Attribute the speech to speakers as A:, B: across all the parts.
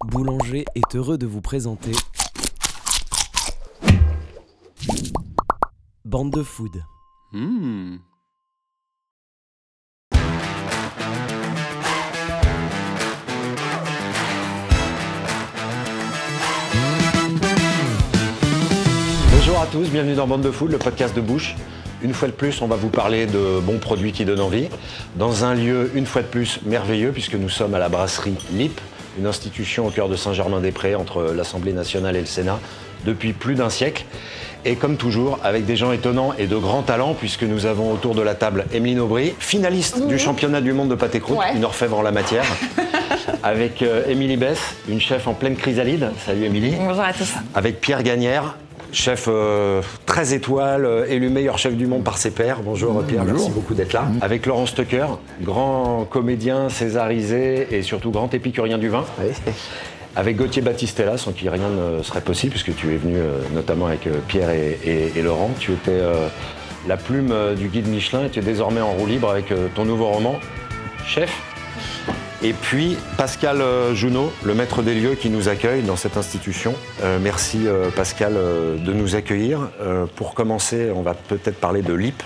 A: Boulanger est heureux de vous présenter Bande de Food.
B: Bonjour à tous, bienvenue dans Bande de Food, le podcast de Bouche. Une fois de plus, on va vous parler de bons produits qui donnent envie, dans un lieu, une fois de plus, merveilleux, puisque nous sommes à la brasserie LIP, une institution au cœur de Saint-Germain-des-Prés, entre l'Assemblée nationale et le Sénat, depuis plus d'un siècle. Et comme toujours, avec des gens étonnants et de grands talents, puisque nous avons autour de la table Emeline Aubry, finaliste du championnat du monde de pâté croûte, une orfèvre en la matière, avec Émilie Besse, une chef en pleine chrysalide. Salut Émilie.
C: Bonjour à tous.
B: Avec Pierre Gagnère, chef 13 étoiles, élu meilleur chef du monde par ses pairs. Bonjour Pierre, merci beaucoup d'être là. Avec Laurent Stucker, grand comédien césarisé et surtout grand épicurien du vin. Oui. Avec Gauthier Battistella, sans qui rien ne serait possible, puisque tu es venu notamment avec Pierre et Laurent. Tu étais la plume du guide Michelin et tu es désormais en roue libre avec ton nouveau roman, Chef. Et puis Pascal Junot, le maître des lieux qui nous accueille dans cette institution. Merci Pascal de nous accueillir. Pour commencer, on va peut-être parler de LIP.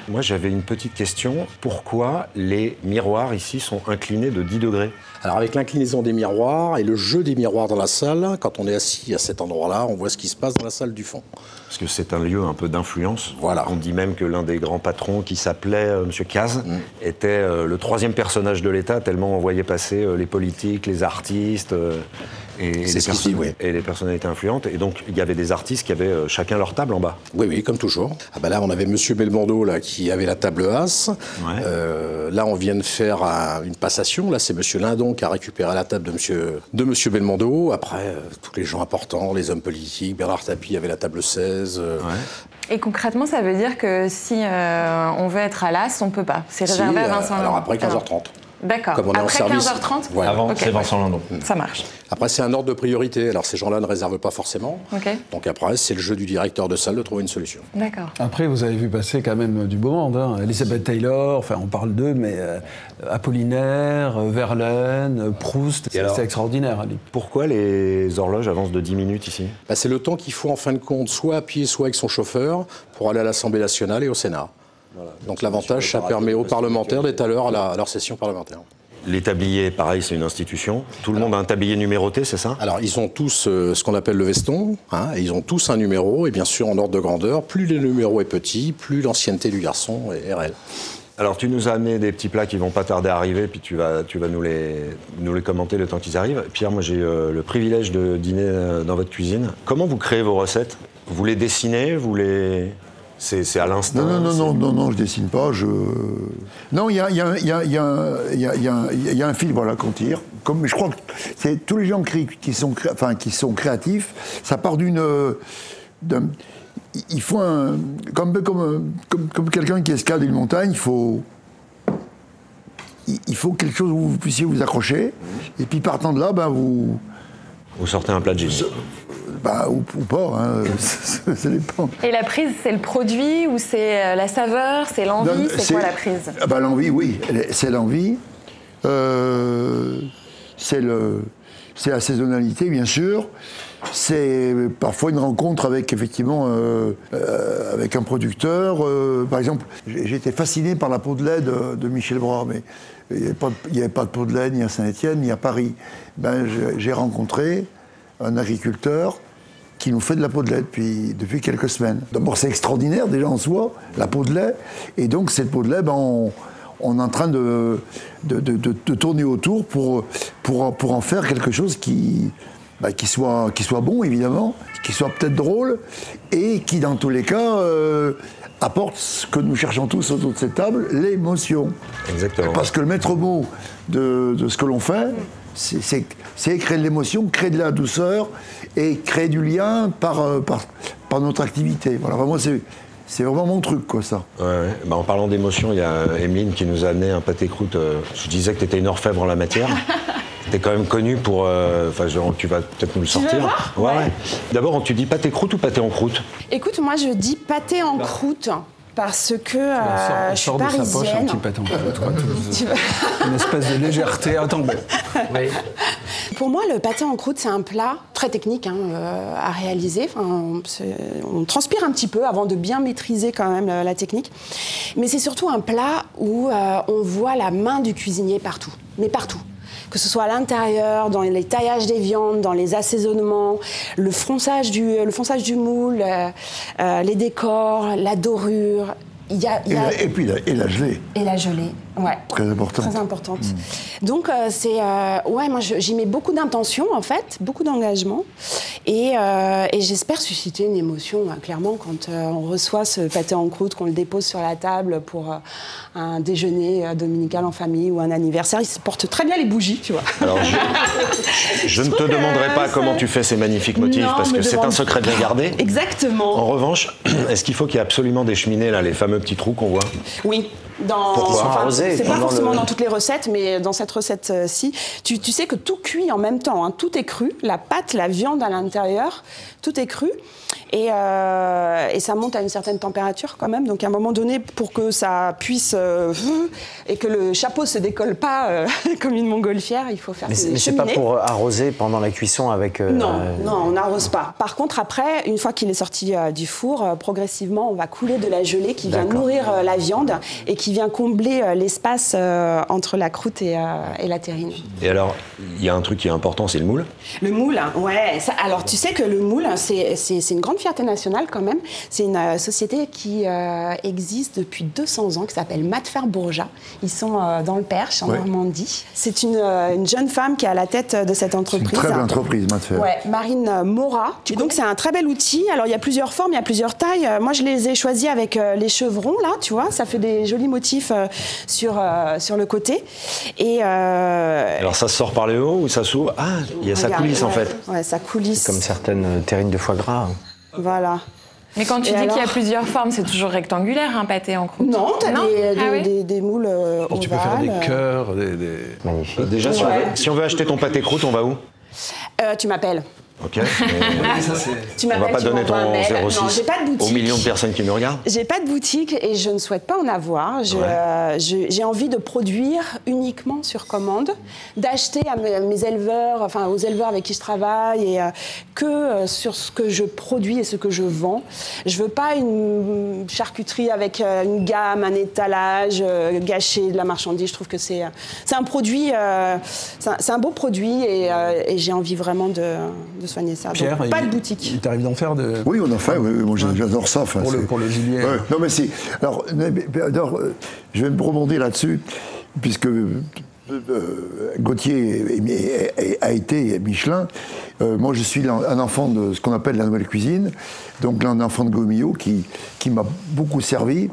B: Moi j'avais une petite question. Pourquoi les miroirs ici sont inclinés de 10 degrés ?
D: Alors avec l'inclinaison des miroirs et le jeu des miroirs dans la salle, quand on est assis à cet endroit-là, on voit ce qui se passe dans la salle du fond.
B: Parce que c'est un lieu un peu d'influence.
D: Voilà.
B: On dit même que l'un des grands patrons, qui s'appelait Monsieur Caz, était le troisième personnage de l'État, tellement on voyait passer les politiques, les artistes et les personnalités influentes. Et donc il y avait des artistes qui avaient chacun leur table en bas.
D: Oui, oui, comme toujours. Ah ben là, on avait Monsieur Belmondo là, qui avait la table As. Ouais. Là, on vient de faire une passation. Là, c'est Monsieur Lindon qui a récupéré la table de Monsieur Belmondo. Après, tous les gens importants, les hommes politiques, Bernard Tapie avait la table 16.
C: Et concrètement, ça veut dire que si on veut être à l'As, on peut pas. C'est réservé à Vincent Lindon.
D: Alors après 15h30.
C: D'accord.
D: Comme on est en service.
C: 15h30
D: voilà.
B: Avant,
C: okay.
B: C'est Vincent Lindon.
C: Ça marche.
D: Après, c'est un ordre de priorité. Alors, ces gens-là ne réservent pas forcément.
C: Okay.
D: Donc après, c'est le jeu du directeur de salle de trouver une solution.
C: D'accord.
E: Après, vous avez vu passer quand même du beau monde. Hein. Elizabeth Taylor, enfin, on parle d'eux, mais Apollinaire, Verlaine, Proust, c'est extraordinaire. Ali.
B: Pourquoi les horloges avancent de 10 minutes ici ?
D: Bah, c'est le temps qu'il faut, en fin de compte, soit à pied, soit avec son chauffeur, pour aller à l'Assemblée nationale et au Sénat. Voilà. Donc l'avantage, ça permet aux parlementaires d'être à l'heure à leur session parlementaire.
B: Les tabliers, pareil, c'est une institution. Tout le monde a un tablier numéroté, c'est ça ?
D: Alors, ils ont tous ce qu'on appelle le veston, hein, et ils ont tous un numéro, et bien sûr, en ordre de grandeur, plus le numéro est petit, plus l'ancienneté du garçon est réelle.
B: Alors, tu nous as amené des petits plats qui vont pas tarder à arriver, puis tu vas nous les commenter le temps qu'ils arrivent. Pierre, moi, j'ai le privilège de dîner dans votre cuisine. Comment vous créez vos recettes ? Vous les dessinez ? Vous les... C'est à l'instinct.
F: Non, je dessine pas. Non, il y a un fil, voilà, qu'on tire. Comme je crois que c'est tous les gens qui sont créatifs. Ça part il faut comme quelqu'un qui escalade une montagne. Il faut quelque chose où vous puissiez vous accrocher. Et puis partant de là, vous
B: sortez un plat de génie.
F: Ou pas, hein, ça dépend.
C: Et la prise, c'est le produit ou c'est la saveur, c'est l'envie, c'est quoi la prise ?
F: L'envie, oui, c'est l'envie. C'est la saisonnalité, bien sûr. C'est parfois une rencontre avec, effectivement, avec un producteur. Par exemple, j'étais fasciné par la peau de lait de Michel Bras, mais il n'y avait pas de peau de lait ni à Saint-Étienne, ni à Paris. J'ai rencontré un agriculteur qui nous fait de la peau de lait depuis quelques semaines. D'abord, c'est extraordinaire déjà en soi, la peau de lait. Et donc, cette peau de lait, on est en train de tourner autour pour en faire quelque chose qui soit bon, évidemment, qui soit peut-être drôle, et qui, dans tous les cas, apporte ce que nous cherchons tous autour de cette table, l'émotion.
B: Exactement.
F: Parce que le maître mot de ce que l'on fait, c'est créer de l'émotion, créer de la douceur et créer du lien par notre activité. Voilà, vraiment, c'est vraiment mon truc, quoi, ça.
B: Ouais. En parlant d'émotion, il y a Emeline qui nous a amené un pâté croûte. Je disais que tu étais une orfèvre en la matière. T'es quand même connue pour... tu vas peut-être nous le sortir.
G: Ouais.
B: D'abord, tu dis pâté croûte ou pâté en croûte ?
G: Écoute, moi je dis pâté en croûte. Parce que je suis
E: sort de sa poche un
G: parisienne.
E: petit pâté en croûte, quoi. Une espèce de légèreté. Attends, oui.
G: Pour moi, le pâté en croûte, c'est un plat très technique à réaliser. Enfin, on transpire un petit peu avant de bien maîtriser quand même la technique. Mais c'est surtout un plat où on voit la main du cuisinier partout. Mais partout. Que ce soit à l'intérieur, dans les taillages des viandes, dans les assaisonnements, le fonçage du moule, les décors, la dorure.
F: Et puis la gelée.
G: Et la gelée, ouais.
F: Très importante.
G: Très importante. Donc, moi, j'y mets beaucoup d'intention, en fait, beaucoup d'engagement. Et j'espère susciter une émotion, clairement, quand on reçoit ce pâté en croûte, qu'on le dépose sur la table pour un déjeuner dominical en famille ou un anniversaire. Il se porte très bien les bougies, tu vois.
B: Alors, je ne te demanderai pas comment tu fais ces magnifiques motifs, parce que c'est un secret bien gardé.
G: Exactement.
B: En revanche, est-ce qu'il faut qu'il y ait absolument des cheminées, là, les fameux petits trous qu'on voit?
G: Oui. C'est pas forcément dans toutes les recettes, mais dans cette recette-ci, tu sais que tout cuit en même temps. Tout est cru, la pâte, la viande à l'intérieur, tout est cru. Et ça monte à une certaine température quand même. Donc à un moment donné, pour que ça puisse et que le chapeau se décolle pas comme une montgolfière, il faut faire des cheminées.
H: Mais c'est pas pour arroser pendant la cuisson avec...
G: Non, on n'arrose pas. Par contre, après, une fois qu'il est sorti du four, progressivement, on va couler de la gelée qui vient nourrir la viande et qui vient combler l'espace entre la croûte et la terrine.
B: Et alors, il y a un truc qui est important, c'est le moule.
G: Le moule, ouais. Alors, tu sais que le moule, c'est une grande fierté nationale quand même. C'est une société qui existe depuis 200 ans, qui s'appelle Matfer-Bourja. Ils sont dans le Perche, en Normandie. C'est une jeune femme qui est à la tête de cette entreprise.
F: C'est une très belle entreprise, Matfer.
G: Ouais, Marine Mora. Donc, c'est un très bel outil. Alors, il y a plusieurs formes, il y a plusieurs tailles. Moi, je les ai choisis avec les chevrons, là, tu vois. Ça fait des jolis motifs sur le côté. Et
B: alors, ça sort par le haut ou ça s'ouvre? Ah, il y a sa coulisse, en fait.
G: Ouais, ça coulisse.
H: Comme certaines terrines de foie gras.
G: Voilà.
C: Mais quand tu dis qu'il y a plusieurs formes, c'est toujours rectangulaire, un pâté en croûte?
G: Non, tu as des moules ovales.
E: Tu peux faire des cœurs,
H: Magnifique.
B: Déjà, si on veut acheter ton pâté croûte, on va où?
G: Tu m'appelles.
B: Ok.
G: Tu
B: On va pas donner ton 06
G: non, j'ai pas de boutique.
B: aux millions de personnes qui nous regardent.
G: J'ai pas de boutique et je ne souhaite pas en avoir. J'ai envie de produire uniquement sur commande, d'acheter à mes éleveurs, enfin aux éleveurs avec qui je travaille, et que sur ce que je produis et ce que je vends. Je veux pas une charcuterie avec une gamme, un étalage, gâcher de la marchandise. Je trouve que c'est un produit, c'est un beau produit et j'ai envie vraiment de soigner ça.
E: Pierre,
G: donc, pas de boutique.
E: Il t'arrive d'en faire de...
F: Oui, on en fait, oui, moi j'adore ça. Enfin,
E: pour le gibier.
F: Ouais. Non, mais c'est... Alors, je vais me rebondir là-dessus, puisque Gauthier a été Michelin. Moi, je suis un enfant de ce qu'on appelle la nouvelle cuisine, donc un enfant de Gaumillot qui m'a beaucoup servi,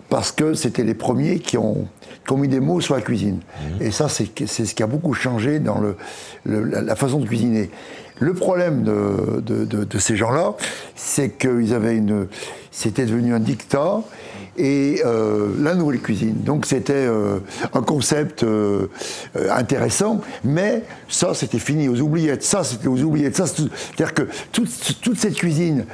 F: parce que c'était les premiers qui ont mis des mots sur la cuisine. Et ça, c'est ce qui a beaucoup changé dans la façon de cuisiner. Le problème de ces gens-là, c'est qu'ils avaient c'était devenu un dictat, et la nouvelle cuisine. Donc c'était un concept intéressant, mais ça, c'était fini aux oubliettes. Ça, c'était aux oubliettes. C'est-à-dire que toute cette cuisine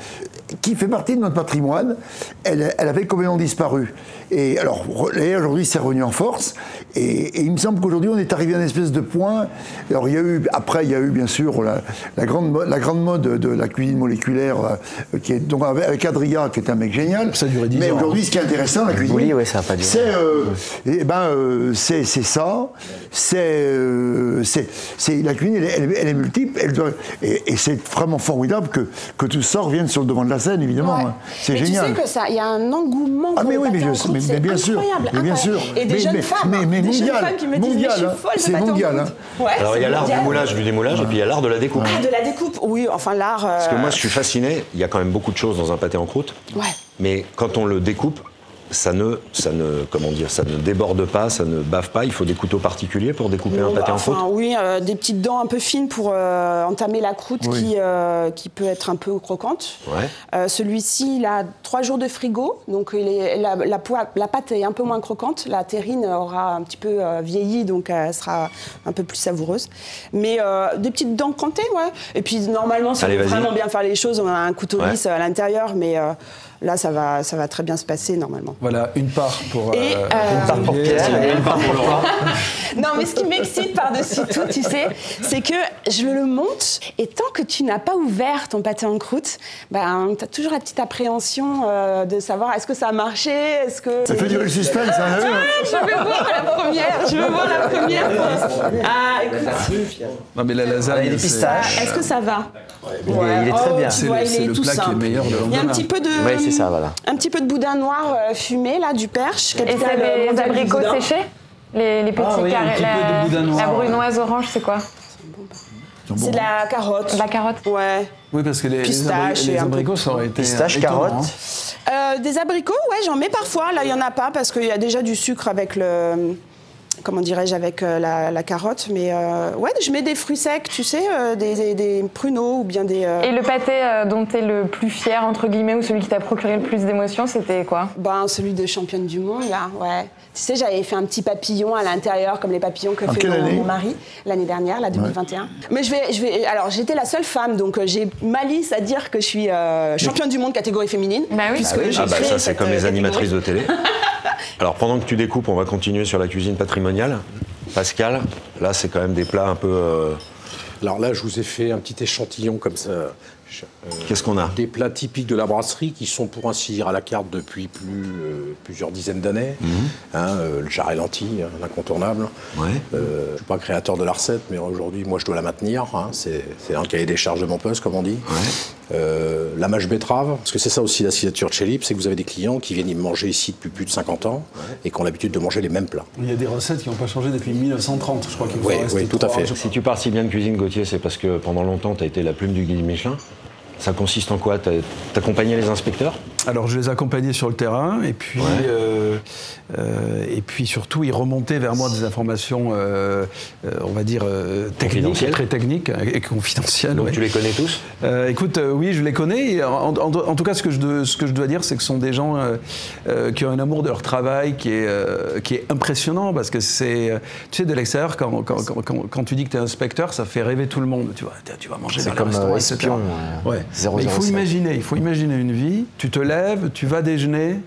F: qui fait partie de notre patrimoine, elle avait complètement disparu. Et alors, aujourd'hui, c'est revenu en force. Et il me semble qu'aujourd'hui, on est arrivé à une espèce de point. Alors, il y a eu bien sûr la grande mode de la cuisine moléculaire, qui est donc avec Adria, qui est un mec génial.
E: Ça a duré 10 ans.
F: Mais aujourd'hui, ce qui est intéressant, la cuisine,
H: Oui, ça n'a pas duré.
F: c'est ça. C'est la cuisine, elle est multiple. Et c'est vraiment formidable que tout ça revienne sur le devant de la scène, évidemment.
G: Ouais.
F: Hein. C'est
G: mais
F: génial.
G: Tu sais qu'il y a un engouement pour le pâté en croûte,
F: mais bien sûr, mais bien sûr.
G: Et des jeunes femmes, des jeunes femmes qui me disent mais je suis folle,
F: c'est
G: pâté en
F: mondial.
G: croûte. Ouais,
B: Alors, il y a l'art du moulage, du démoulage, et puis il y a l'art de la découpe.
G: Ah, de la découpe, oui, enfin l'art...
B: Parce que moi, je suis fasciné. Il y a quand même beaucoup de choses dans un pâté en croûte.
G: Ouais.
B: Mais quand on le découpe, ça ne déborde pas, ça ne bave pas. Il faut des couteaux particuliers pour découper un pâté en croûte.
G: Oui, des petites dents un peu fines pour entamer la croûte qui peut être un peu croquante.
B: Ouais.
G: Celui-ci, il a 3 jours de frigo, donc la pâte est un peu moins croquante. La terrine aura un petit peu vieilli, donc elle sera un peu plus savoureuse. Mais des petites dents cantées, ouais. Et puis normalement, si on veut vraiment bien faire les choses, on a un couteau lisse à l'intérieur, mais là, ça va très bien se passer normalement.
E: Voilà, une part pour
H: Pierre et une part pour Laurent.
G: Non, mais ce qui m'excite par-dessus tout, tu sais, c'est que je le monte et tant que tu n'as pas ouvert ton pâté en croûte, ben, tu as toujours la petite appréhension de savoir est-ce que ça a marché, est-ce que...
F: Ça fait durer le suspense, hein,
G: Je veux voir la première. Ah, écoute.
E: Non mais la lasagne,
H: Il y a des pistaches.
G: Est-ce que ça va?
H: Il est très bien.
G: Tu vois,
E: c'est
G: il est
E: le
G: tout
E: plat qui est
G: simple.
E: meilleur de
G: Il y a un
E: lendemain.
G: petit peu de...
H: Oui, c'est ça, voilà.
G: Un petit peu de boudin noir fumé, là, du Perche.
C: Et c'est des abricots séchés? Les petits
E: oui, un
C: carrés.
E: petit peu de boudin noir,
C: La brunoise orange, c'est quoi?
G: C'est de la carotte.
C: La carotte.
G: Ouais.
E: Oui, parce que les
G: Pistache et un peu
E: abricots, ça aurait été
H: Pistache,
E: étonnant,
H: carotte.
E: hein.
G: Des abricots, ouais, j'en mets parfois. Là, il n'y en a pas parce qu'il y a déjà du sucre avec le... Comment dirais-je, avec la carotte. Mais ouais, je mets des fruits secs, tu sais, des pruneaux ou bien des...
C: Et le pâté dont tu es le plus fier, entre guillemets, ou celui qui t'a procuré le plus d'émotions, c'était quoi?
G: Ben, celui de championne du monde, là, ouais. Tu sais, j'avais fait un petit papillon à l'intérieur, comme les papillons que fait mon mari l'année dernière, la 2021. Ouais. Mais alors, j'étais la seule femme, donc j'ai malice à dire que je suis championne du monde catégorie féminine.
C: Bah oui.
B: Ça, c'est comme les animatrices de télé. Alors, pendant que tu découpes, on va continuer sur la cuisine patrimoniale. Pascal, là, c'est quand même des plats un peu...
D: Alors là, je vous ai fait un petit échantillon comme ça.
B: Qu'est-ce qu'on a?
D: Des plats typiques de la brasserie qui sont pour ainsi dire à la carte depuis plusieurs dizaines d'années. Le jarret lentilles, un incontournable.
B: Ouais.
D: Je ne suis pas créateur de la recette, mais aujourd'hui, moi, je dois la maintenir. C'est un cahier des charges de mon poste, comme on dit.
B: Ouais.
D: La mâche betterave, parce que c'est ça aussi la signature de chez Lippe, c'est que vous avez des clients qui viennent y manger ici depuis plus de 50 ans et qui ont l'habitude de manger les mêmes plats.
E: Il y a des recettes qui n'ont pas changé depuis 1930, je crois qu'il
D: Oui, tout à fait.
B: Si tu parles si bien de cuisine, Gauthier, c'est parce que pendant longtemps, tu as été la plume du guide Michelin. Ça consiste en quoi? T'accompagnais les inspecteurs?
E: Alors je les accompagnais sur le terrain et puis surtout ils remontaient vers moi des informations, on va dire techniques, très techniques et confidentielles.
B: Donc tu les connais tous?
E: Écoute, oui, je les connais. Et en tout cas, ce que je dois dire, c'est que ce sont des gens qui ont un amour de leur travail qui est impressionnant parce que c'est, tu sais, de l'extérieur, quand tu dis que tu es inspecteur, ça fait rêver tout le monde. Tu vois, tu vas manger dans le restaurant, etc.
H: Espion,
E: Ouais. Mais il faut imaginer une vie. Tu te lèves, tu vas déjeuner.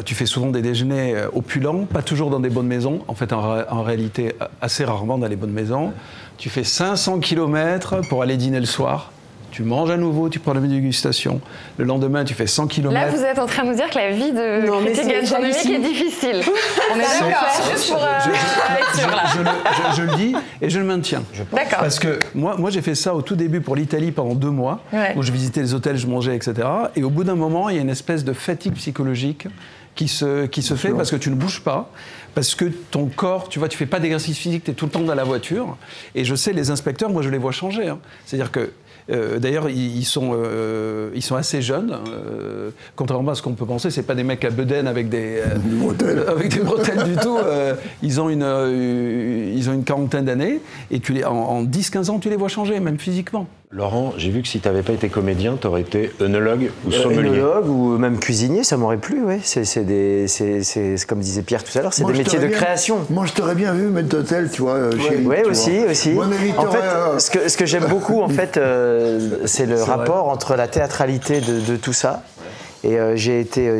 E: Tu fais souvent des déjeuners opulents, pas toujours dans des bonnes maisons. En fait, en réalité, assez rarement dans les bonnes maisons. Tu fais 500 km pour aller dîner le soir. Tu manges à nouveau, tu prends la dégustation. Le lendemain, tu fais 100 km.
C: Là, vous êtes en train de nous dire que la vie de critique gastronomique est difficile. On est d'accord, juste pour lecture, là.
E: Je le dis et je le maintiens.
C: D'accord.
E: Parce que moi j'ai fait ça au tout début pour l'Italie pendant 2 mois, où je visitais les hôtels, je mangeais, etc. Et au bout d'un moment, il y a une espèce de fatigue psychologique qui se fait parce que tu ne bouges pas, parce que ton corps, tu vois, tu fais pas d'exercice physique, tu es tout le temps dans la voiture. Et je sais, les inspecteurs, moi je les vois changer. Hein. C'est-à-dire que d'ailleurs, ils sont assez jeunes. Contrairement à ce qu'on peut penser, c'est pas des mecs à bedaine avec des bretelles du tout. Ils ont une quarantaine d'années et en 10-15 ans, tu les vois changer, même physiquement.
B: Laurent, j'ai vu que si tu n'avais pas été comédien, tu aurais été œnologue ou sommelier.
H: Œnologue ou même cuisinier, ça m'aurait plu, oui. C'est comme disait Pierre tout à l'heure, c'est des métiers de création.
F: Moi, je t'aurais bien vu mettre d'hôtel, tu vois, chez
H: Oui, aussi.
F: Moi,
H: en fait, ce que j'aime beaucoup, en fait, c'est le rapport entre la théâtralité de tout ça. Et j'étais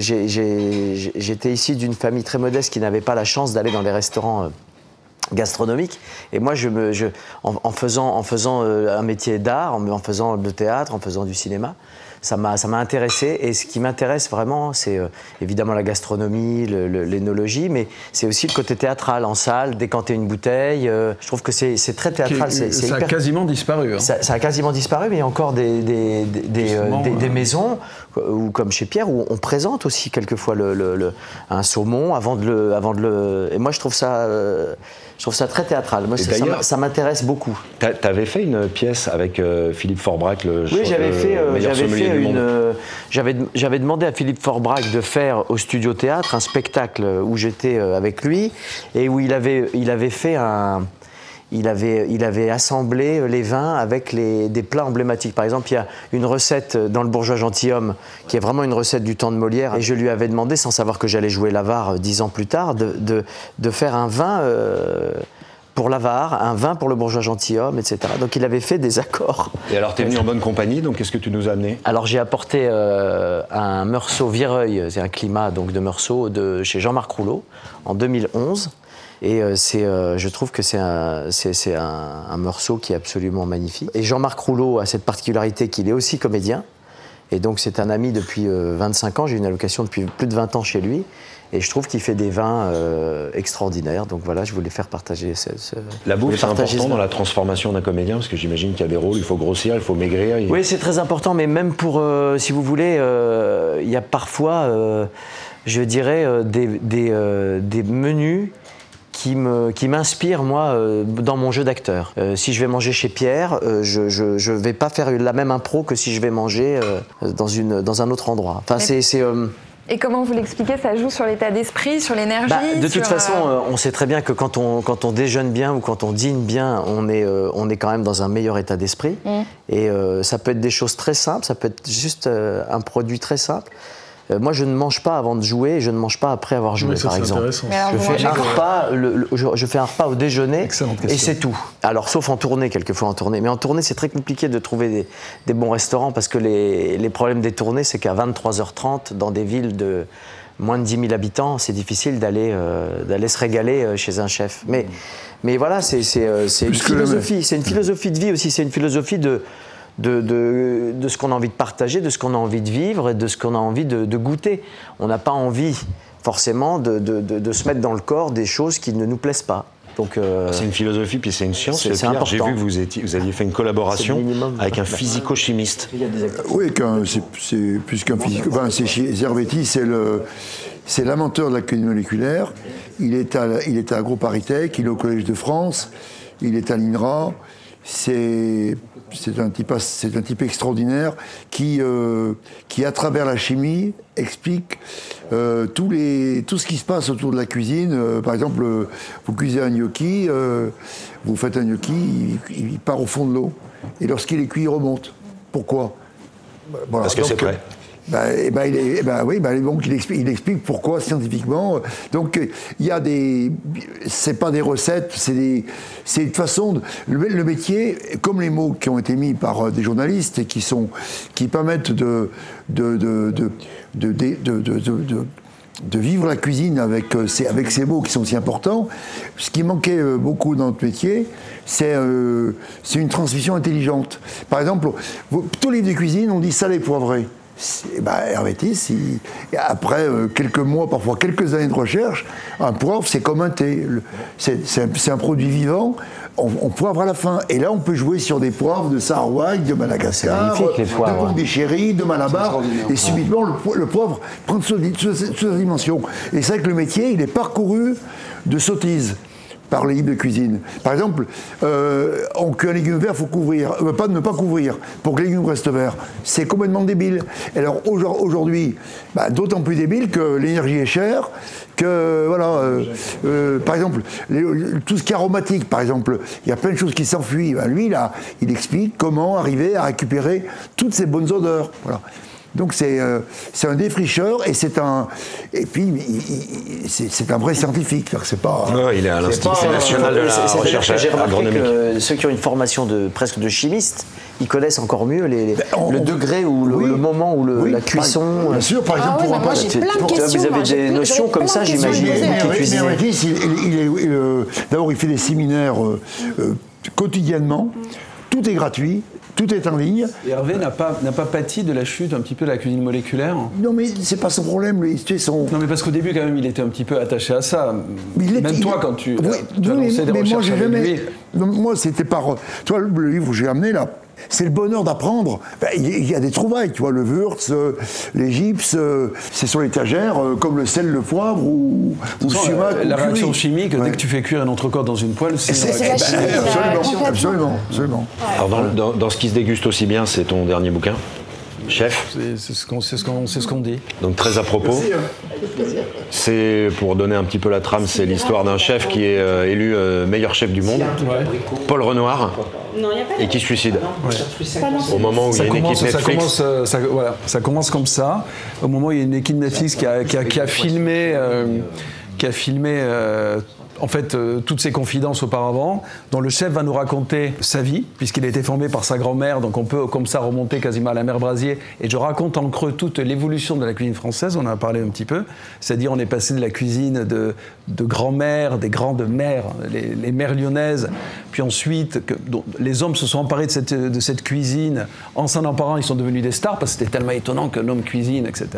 H: issu d'une famille très modeste qui n'avait pas la chance d'aller dans les restaurants gastronomique. Et moi, en faisant un métier d'art, en faisant de théâtre, en faisant du cinéma, ça m'a intéressé. Et ce qui m'intéresse vraiment, c'est évidemment la gastronomie, l'énologie, mais c'est aussi le côté théâtral, en salle, décanter une bouteille. Je trouve que c'est très théâtral.
E: Ça a quasiment disparu. Hein.
H: Ça a quasiment disparu, mais il y a encore des maisons, ou comme chez Pierre, où on présente aussi quelquefois un saumon avant de le... Et moi, je trouve ça très théâtral. Moi, ça m'intéresse beaucoup.
B: T'avais fait une pièce avec Philippe Forbrac,
H: Oui, j'avais demandé à Philippe Forbrac de faire au Studio Théâtre un spectacle où j'étais avec lui et où il avait fait il avait assemblé les vins avec des plats emblématiques. Par exemple, il y a une recette dans Le Bourgeois Gentilhomme qui est vraiment une recette du temps de Molière. Et je lui avais demandé, sans savoir que j'allais jouer l'avare 10 ans plus tard, de faire un vin pour l'avare, un vin pour le bourgeois gentilhomme, etc. Donc il avait fait des accords.
B: Et alors tu es venu en bonne compagnie, donc qu'est-ce que tu nous as amené?
H: Alors j'ai apporté un Meursault Vireuil, c'est un climat donc, de Meursault chez Jean-Marc Rouleau en 2011. Et je trouve que c'est un Meursault qui est absolument magnifique. Et Jean-Marc Rouleau a cette particularité qu'il est aussi comédien. Et donc c'est un ami depuis 25 ans, j'ai une allocation depuis plus de 20 ans chez lui. Et je trouve qu'il fait des vins extraordinaires. Donc voilà, je voulais faire partager
B: La bouffe, c'est important dans la transformation d'un comédien, parce que j'imagine qu'il y a des rôles, il faut grossir, il faut maigrir.
H: Oui, c'est très important, mais même pour, si vous voulez, il y a parfois, je dirais, des menus qui m'inspire, moi, dans mon jeu d'acteur. Si je vais manger chez Pierre, je vais pas faire la même impro que si je vais manger dans un autre endroit. Enfin,
C: Et comment vous l'expliquez? Ça joue sur l'état d'esprit, sur l'énergie?
H: De toute façon, on sait très bien que quand on déjeune bien ou quand on dîne bien, on est quand même dans un meilleur état d'esprit. Et ça peut être des choses très simples, ça peut être juste un produit très simple. Moi, je ne mange pas avant de jouer et je ne mange pas après avoir joué, par exemple. Je fais un repas au déjeuner et c'est tout. Alors, sauf en tournée, quelquefois en tournée. Mais en tournée, c'est très compliqué de trouver des bons restaurants parce que les problèmes des tournées, c'est qu'à 23h30, dans des villes de moins de 10 000 habitants, c'est difficile d'aller se régaler chez un chef. Mais voilà, c'est une philosophie. C'est une philosophie de vie aussi. C'est une philosophie de ce qu'on a envie de partager, de ce qu'on a envie de vivre et de ce qu'on a envie de goûter. On n'a pas envie forcément de se mettre dans le corps des choses qui ne nous plaisent pas.
B: C'est une philosophie, puis c'est une science.
H: C'est important.
B: J'ai vu que vous aviez fait une collaboration avec un physico-chimiste.
F: Oui, c'est plus qu'un physico. Enfin, Zervetti, c'est l'inventeur de la cuisine moléculaire. Il est à AgroParisTech, il est au Collège de France, il est à l'INRA. C'est un type extraordinaire qui, à travers la chimie, explique tout ce qui se passe autour de la cuisine. Par exemple, vous cuisez un gnocchi, vous faites un gnocchi, il part au fond de l'eau. Et lorsqu'il est cuit, il remonte. Pourquoi?
B: Voilà. Parce que c'est prêt.
F: Donc il explique pourquoi scientifiquement. Donc il y a c'est pas des recettes, c'est une façon le métier, comme les mots qui ont été mis par des journalistes et qui permettent de vivre la cuisine avec ces mots qui sont si importants. Ce qui manquait beaucoup dans notre métier, c'est une transmission intelligente. Par exemple, tous les livres de cuisine, on dit salé poivré. Hervétis, après quelques mois, parfois quelques années de recherche, un poivre, c'est comme un thé. C'est un produit vivant, on poivre à la fin. Et là, on peut jouer sur des poivres de Sarawak, de Madagascar, de Pondichéry, de Malabar. Et subitement, le poivre prend toute sa dimension. Et c'est vrai que le métier, il est parcouru de sottises par les livres de cuisine. Par exemple, on cuit un légume vert, il faut couvrir, ne pas couvrir pour que les légumes restent verts. C'est complètement débile. Et alors aujourd'hui, d'autant plus débile que l'énergie est chère, que voilà, par exemple, tout ce qui est aromatique, par exemple, il y a plein de choses qui s'enfuient. Lui, là, il explique comment arriver à récupérer toutes ces bonnes odeurs. Voilà. Donc c'est un défricheur et c'est un vrai scientifique. C'est pas.
B: Il est à l'Institut national de la recherche agronomique.
H: Ceux qui ont une formation presque de chimiste, ils connaissent encore mieux le degré ou le moment où la cuisson.
F: Bien sûr, par exemple, pour un plat.
H: Vous avez des notions comme ça, j'imagine.
F: D'abord, il fait des séminaires quotidiennement. Tout est gratuit. Tout est en ligne.
E: Et Hervé n'a pas pâti de la chute un petit peu de la cuisine moléculaire?
F: Non, mais c'est pas son problème, lui.
E: Non, mais parce qu'au début, quand même, il était un petit peu attaché à ça. Même toi, quand tu annonçais des recherches avec lui.
F: Moi, c'était par... Toi, le livre que j'ai amené, là, c'est le bonheur d'apprendre. Il y a des trouvailles, tu vois, le Wurtz, les gypses, c'est sur l'étagère, comme le sel, le poivre ou sumac.
E: La réaction chimique, dès que tu fais cuire une entrecôte dans une poêle, c'est
G: la chimie.
F: Absolument.
B: Alors dans ce qui se déguste aussi bien, c'est ton dernier bouquin, Chef.
E: C'est ce qu'on dit.
B: Donc très à propos. C'est, pour donner un petit peu la trame, c'est l'histoire d'un chef qui est élu meilleur chef du monde, Paul Renoir, et qui se suicide. Au moment où il y a une équipe Netflix.
E: Ça commence comme ça. Au moment où il y a une équipe Netflix qui a filmé en fait toutes ses confidences auparavant, dont le chef va nous raconter sa vie, puisqu'il a été formé par sa grand-mère, donc on peut comme ça remonter quasiment à la mère Brasier, et je raconte en creux toute l'évolution de la cuisine française, on en a parlé un petit peu, c'est-à-dire on est passé de la cuisine de grand-mère, des grandes mères, les mères lyonnaises, puis ensuite les hommes se sont emparés de cette cuisine, en s'en emparant ils sont devenus des stars, parce que c'était tellement étonnant qu'un homme cuisine, etc.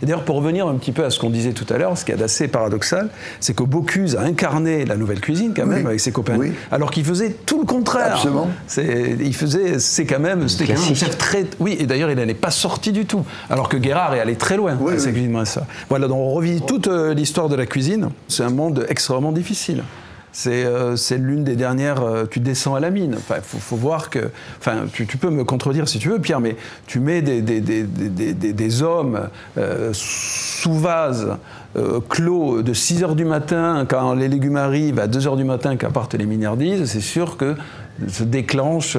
E: Et d'ailleurs pour revenir un petit peu à ce qu'on disait tout à l'heure, ce qui est assez paradoxal, c'est que Bocuse a incarné la nouvelle cuisine quand même avec ses copains, alors qu'il faisait tout le contraire.
F: Absolument.
E: C'était quand même un chef très... Oui, et d'ailleurs il n'en est pas sorti du tout, alors que Guérard est allé très loin avec sa cuisine. Voilà, donc on revit toute l'histoire de la cuisine. C'est un monde extrêmement difficile. C'est l'une des dernières... tu descends à la mine. Enfin, faut voir que... Enfin, tu peux me contredire si tu veux, Pierre, mais tu mets des hommes sous vase, clos, de 6h du matin, quand les légumes arrivent, à 2h du matin, quand partent les milliardises, c'est sûr que se déclenchent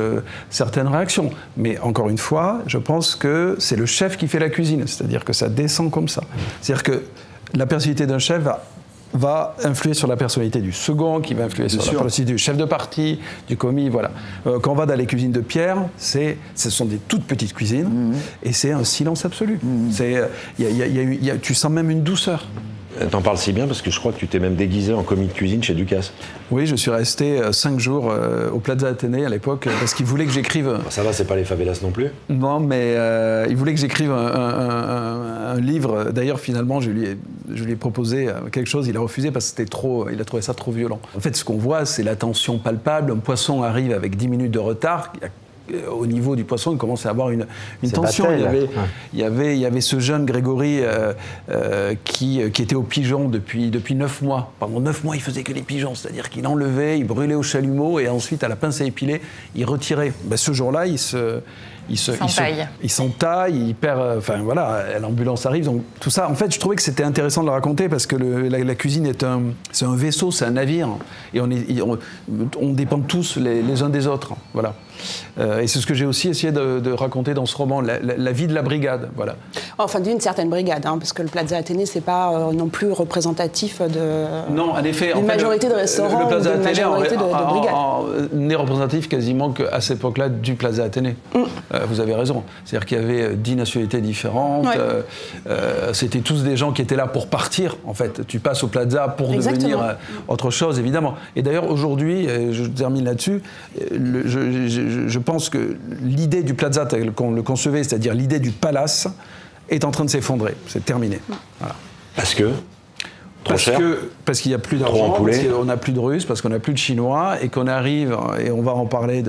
E: certaines réactions. Mais encore une fois, je pense que c'est le chef qui fait la cuisine. C'est-à-dire que ça descend comme ça. C'est-à-dire que la personnalité d'un chef va influer sur la personnalité du second, qui va influer sur la personnalité du chef de parti, du commis, voilà. Quand on va dans les cuisines de Pierre, ce sont des toutes petites cuisines, et c'est un silence absolu. Tu sens même une douceur.
B: T'en parles si bien parce que je crois que tu t'es même déguisé en commis de cuisine chez Ducasse.
E: Oui, je suis resté 5 jours au Plaza Athénée à l'époque parce qu'il voulait que j'écrive...
B: Ça va, c'est pas les favelas non plus?
E: Non, mais il voulait que j'écrive un livre. D'ailleurs, finalement, je lui ai proposé quelque chose, il a refusé parce que il a trouvé ça trop violent. En fait, ce qu'on voit, c'est la tension palpable. Un poisson arrive avec 10 minutes de retard. Au niveau du poisson, il commence à avoir une tension. Il y avait ce jeune Grégory qui était au pigeon depuis 9 mois. Pendant 9 mois, il faisait que les pigeons, c'est-à-dire qu'il enlevait, il brûlait au chalumeau et ensuite, à la pince à épiler, il retirait. Ce jour-là, il s'entaille, il perd... Enfin voilà, l'ambulance arrive. Donc tout ça, en fait, je trouvais que c'était intéressant de le raconter parce que la cuisine c'est un vaisseau, c'est un navire. Et on dépend tous les uns des autres. Voilà. Et c'est ce que j'ai aussi essayé de raconter dans ce roman, la vie de la brigade. Voilà.
G: Enfin, d'une certaine brigade, parce que le Plaza Athénée, c'est pas non plus représentatif d'une majorité de restaurants ou d'une majorité de brigades.
E: N'est représentatif quasiment qu'à cette époque-là du Plaza Athénée. Vous avez raison. C'est-à-dire qu'il y avait 10 nationalités différentes. C'était tous des gens qui étaient là pour partir, en fait. Tu passes au Plaza pour devenir autre chose, évidemment. Et d'ailleurs, aujourd'hui, je termine là-dessus, je pense que l'idée du Plaza tel qu'on le concevait, c'est-à-dire l'idée du palace, est en train de s'effondrer. C'est terminé. Voilà.
B: Parce que
E: Parce qu'il n'y a plus d'argent, parce qu'on n'a plus de Russes, parce qu'on n'a plus de Chinois, et qu'on arrive, et on va en parler,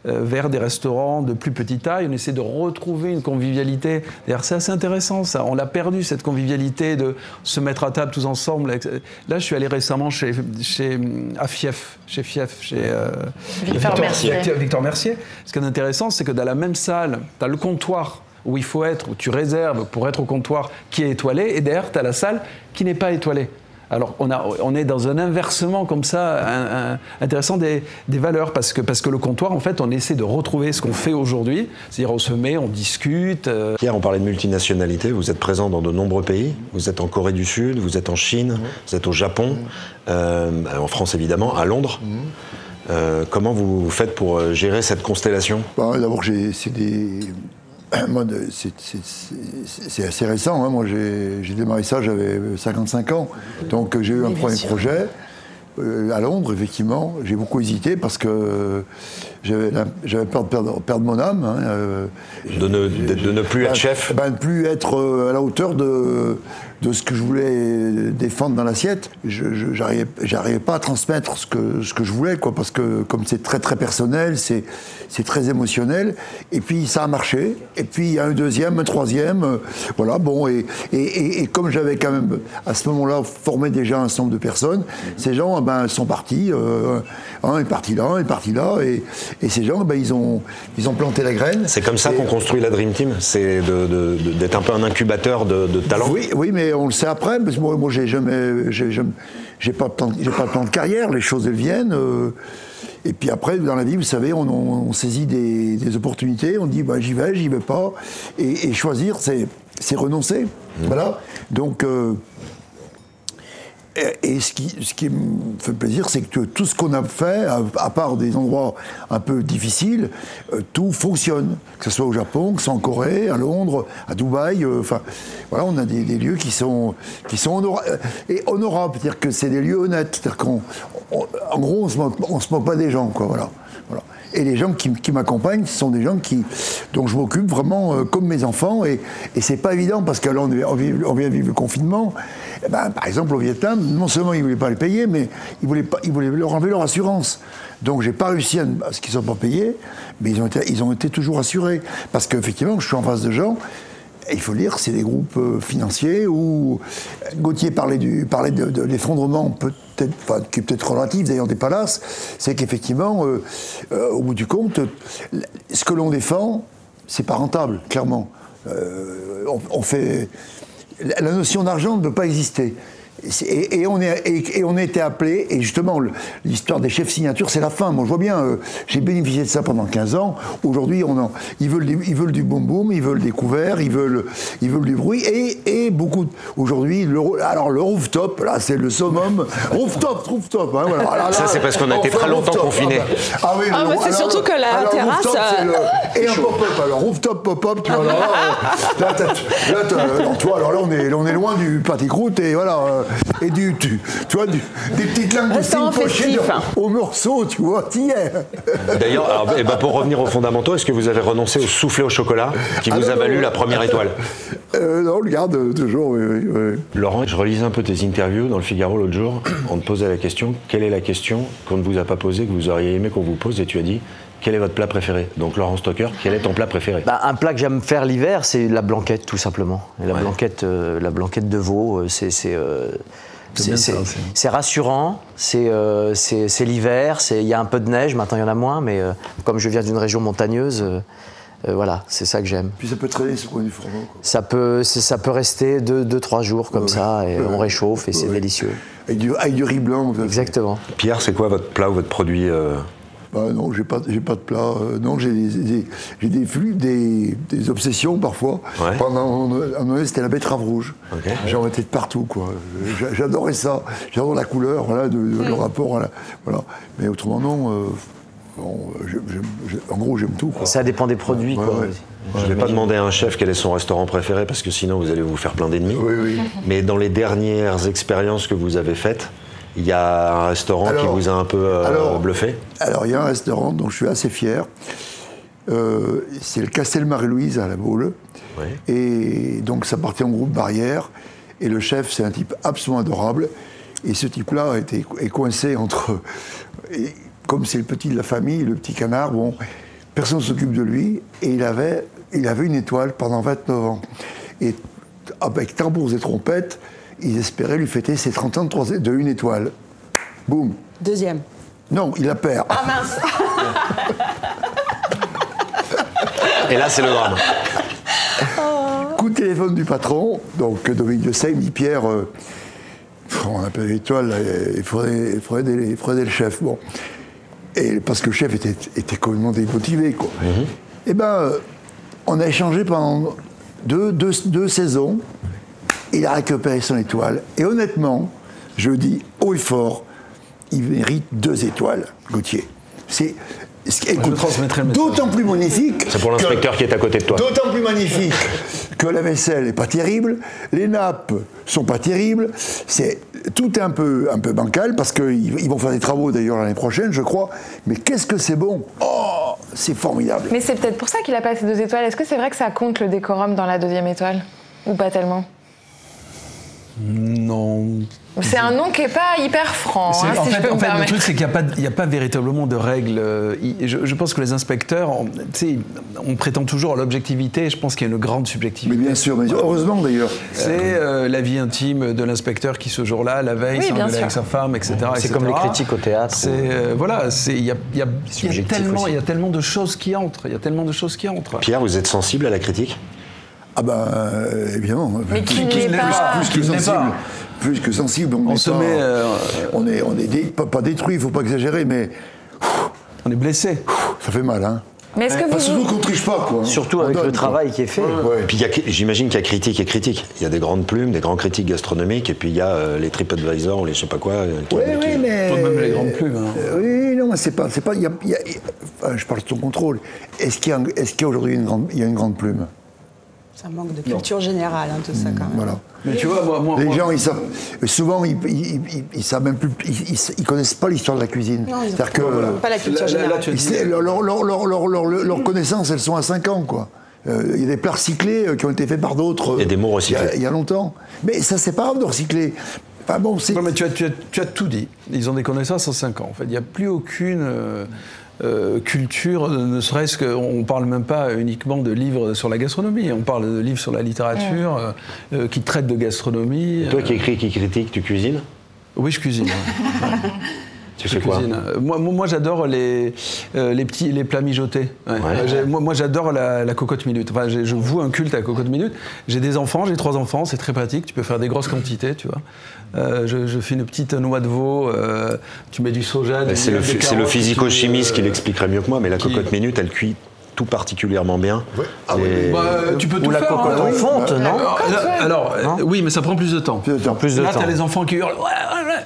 E: vers des restaurants de plus petite taille. On essaie de retrouver une convivialité. D'ailleurs, c'est assez intéressant, ça. On l'a perdu, cette convivialité de se mettre à table tous ensemble. Là, je suis allé récemment chez Victor Mercier. Ce qui est intéressant, c'est que dans la même salle, tu as le comptoir où il faut être, où tu réserves pour être au comptoir, qui est étoilé, et derrière, tu as la salle qui n'est pas étoilée. Alors, on est dans un inversement comme ça, intéressant des valeurs, parce que le comptoir, en fait, on essaie de retrouver ce qu'on fait aujourd'hui, c'est-à-dire on se met, on discute.
B: Pierre, on parlait de multinationalité, vous êtes présent dans de nombreux pays, vous êtes en Corée du Sud, vous êtes en Chine, vous êtes au Japon, en France évidemment, à Londres. Comment vous faites pour gérer cette constellation ?
F: D'abord, c'est assez récent. Moi, j'ai démarré ça, j'avais 55 ans. Donc, j'ai eu un premier projet à Londres, effectivement. J'ai beaucoup hésité parce que j'avais peur de perdre mon âme.
B: De ne plus être chef ?
F: De ne plus être à la hauteur de ce que je voulais défendre dans l'assiette. J'arrivais pas à transmettre ce que je voulais, quoi, parce que comme c'est très très personnel, c'est très émotionnel. Et puis ça a marché. Et puis il y a un deuxième, un troisième, voilà. Bon, et comme j'avais quand même à ce moment-là formé déjà un certain nombre de personnes, ces gens sont partis. Un est parti là, un est parti là, et ces gens, ils ont planté la graine.
B: C'est comme ça qu'on construit la Dream Team, c'est d'être un peu un incubateur de talents.
F: Oui, mais on le sait après, parce que moi j'ai pas de plan de carrière, les choses elles viennent. Et puis après, dans la vie, vous savez, on saisit des opportunités, on dit j'y vais pas. Et choisir, c'est renoncer. Voilà. Donc, Et ce qui me fait plaisir, c'est que tout ce qu'on a fait, à part des endroits un peu difficiles, tout fonctionne. Que ce soit au Japon, que ce soit en Corée, à Londres, à Dubaï. Enfin, voilà, on a des lieux qui sont honorables. C'est-à-dire que c'est des lieux honnêtes. C'est-à-dire en gros, on se moque pas des gens, quoi. Voilà. Et les gens qui m'accompagnent, ce sont des gens dont je m'occupe vraiment comme mes enfants. Et c'est pas évident parce que là, on vient vivre le confinement. Et ben, par exemple, au Vietnam, non seulement ils ne voulaient pas les payer, mais ils voulaient leur enlever leur assurance. Donc, j'ai pas réussi à ce qu'ils ne soient pas payés, mais ils ont été toujours assurés. Parce qu'effectivement, je suis en face de gens. Et il faut le dire, c'est des groupes financiers où Gauthier parlait de l'effondrement peut-être, enfin, qui est peut-être relatif d'ailleurs des palaces, c'est qu'effectivement, au bout du compte, ce que l'on défend, c'est pas rentable, clairement. On fait la notion d'argent ne peut pas exister. Et on a été appelé, et justement, l'histoire des chefs signatures, c'est la fin. Moi, je vois bien, j'ai bénéficié de ça pendant 15 ans. Aujourd'hui, ils veulent du boom-boom, ils veulent des couverts, ils veulent du bruit, et beaucoup. Aujourd'hui, le rooftop, là, c'est le summum. Rooftop, hein, voilà.
B: Ça, c'est parce qu'on a été très longtemps confinés.
G: Ah oui, mais c'est surtout que la terrasse.
F: Et un pop-up, alors rooftop, pop-up, tu vois, alors là, on est loin du pâté-croûte, et voilà. Et tu vois, des petites langues de signes pochées au morceau, tu vois, t'hier.
B: D'ailleurs, pour revenir aux fondamentaux, est-ce que vous avez renoncé au soufflé au chocolat qui vous a valu la première étoile?
F: Non, on le garde toujours, oui.
B: Laurent, je relisais un peu tes interviews dans le Figaro l'autre jour. On te posait la question, quelle est la question qu'on ne vous a pas posée, que vous auriez aimé qu'on vous pose, et tu as dit, quel est votre plat préféré? Donc Laurent Stocker, quel est ton plat préféré?
H: Un plat que j'aime faire l'hiver, c'est la blanquette, tout simplement. Et la blanquette de veau, c'est rassurant, c'est l'hiver, il y a un peu de neige, maintenant il y en a moins, mais comme je viens d'une région montagneuse, voilà, c'est ça que j'aime.
F: Puis ça peut traîner sur le coin du fourneau, quoi.
H: Ça peut rester 2-3 jours comme ça, et on réchauffe, et c'est délicieux.
F: Avec du riz blanc.
H: Exactement.
B: Pierre, c'est quoi votre plat ou votre produit
F: non, j'ai pas de plat. Non, j'ai des obsessions parfois. Ouais. Pendant un moment, c'était la betterave rouge. Okay. J'en mettais de partout, quoi. J'adorais ça. J'adore la couleur, voilà, le rapport. Voilà. Mais autrement, non. En gros, j'aime tout, quoi.
H: Ça dépend des produits, quoi.
F: Ouais.
B: Je ne vais pas demander à un chef quel est son restaurant préféré parce que sinon vous allez vous faire plein d'ennemis.
F: Oui.
B: Mais dans les dernières expériences que vous avez faites, il y a un restaurant qui vous a un peu bluffé?
F: Alors, il y a un restaurant dont je suis assez fier. C'est le Castel Marie-Louise à La Baule. Ouais. Et donc, ça partait en groupe Barrière. Et le chef, c'est un type absolument adorable. Et ce type-là est coincé entre... Et comme c'est le petit de la famille, le petit canard, bon, personne ne s'occupe de lui. Et il avait une étoile pendant 29 ans. Et avec tambours et trompettes, ils espéraient lui fêter ses 30 ans de une étoile. Boum.
G: Deuxième.
F: Non, il la perd.
G: Ah mince.
B: Et là, c'est le drame.
F: Coup de téléphone du patron, donc Dominique de Seine, il dit Pierre, on appelle l'étoile, il faudrait aider le chef. Bon. Et parce que le chef était complètement démotivé, quoi. Mm-hmm. Eh ben, on a échangé pendant deux saisons. Il a récupéré son étoile. Et honnêtement, je dis haut et fort, il mérite 2 étoiles, Gauthier. C'est d'autant plus magnifique.
B: C'est pour l'inspecteur qui est à côté de toi.
F: D'autant plus magnifique que la vaisselle n'est pas terrible, les nappes sont pas terribles. Tout est un peu bancal parce qu'ils vont faire des travaux d'ailleurs l'année prochaine, je crois. Mais qu'est-ce que c'est bon! Oh, c'est formidable.
C: Mais c'est peut-être pour ça qu'il a passé 2 étoiles. Est-ce que c'est vrai que ça compte le décorum dans la 2e étoile? Ou pas tellement?
E: Non.
C: C'est un nom qui n'est pas hyper franc, si je peux me permettre.
E: Le truc, c'est qu'il n'y a pas véritablement de règles. Je pense que les inspecteurs, on prétend toujours à l'objectivité, et je pense qu'il y a une grande subjectivité.
F: Mais bien sûr, heureusement d'ailleurs.
E: C'est la vie intime de l'inspecteur qui, ce jour-là, la veille, s'engueule avec sa femme, etc.
H: C'est comme les critiques au théâtre.
E: Il y a tellement de choses qui entrent.
B: Pierre, vous êtes sensible à la critique?
F: Ah ben, évidemment.
C: Mais qui n'est pas...
F: Plus que sensible. On est pas détruit, il ne faut pas exagérer, mais...
E: On est blessé.
F: Ça fait mal, hein.
C: Mais est-ce que vous...
F: Surtout qu'on ne triche pas, quoi.
H: Surtout avec le travail qui est fait.
F: Ouais.
B: Puis j'imagine qu'il y a critique et critique. Il y a des grandes plumes, des grands critiques gastronomiques, et puis il y a les TripAdvisor ou les je sais pas quoi.
F: Oui, mais...
E: Même les grandes plumes. Hein.
F: Oui, non, mais c'est pas... je parle de ton contrôle. Est-ce qu'il y a aujourd'hui une grande plume?
G: Ça manque de culture générale, hein, tout ça, quand même.
F: Voilà.
E: Mais tu vois,
F: les gens, ils savent... Souvent, ils savent même plus... Ils connaissent pas l'histoire de la cuisine.
G: Non, ils n'ont pas la culture générale.
F: Leurs connaissances, elles sont à 5 ans, quoi. Il y a des plats recyclés qui ont été faits par d'autres.
B: Et des mots recyclés.
F: Il y a longtemps. Mais ça, c'est pas grave de recycler. Enfin, bon,
E: non, mais tu as tout dit. Ils ont des connaissances à 5 ans. En fait, il n'y a plus aucune... culture, ne serait-ce qu'on ne parle même pas uniquement de livres sur la gastronomie, on parle de livres sur la littérature qui traitent de gastronomie.
B: Et toi qui écris, qui critique, tu cuisines?
E: Oui, je cuisine. Ouais.
B: Tu fais quoi?
E: Moi j'adore les plats mijotés. Ouais. Ouais. Moi j'adore la cocotte minute. Enfin, je voue un culte à la cocotte minute. J'ai des enfants, j'ai 3 enfants, c'est très pratique. Tu peux faire des grosses quantités, tu vois. Je fais une petite noix de veau, tu mets du soja.
B: C'est le physico-chimiste qui l'expliquerait mieux que moi, mais la cocotte minute, elle cuit tout particulièrement bien.
F: Ouais.
E: Tu peux tout
H: la
E: faire.
H: cocotte en fonte, non?
E: Alors, oui, mais ça prend plus de temps. Là, t'as les enfants qui hurlent.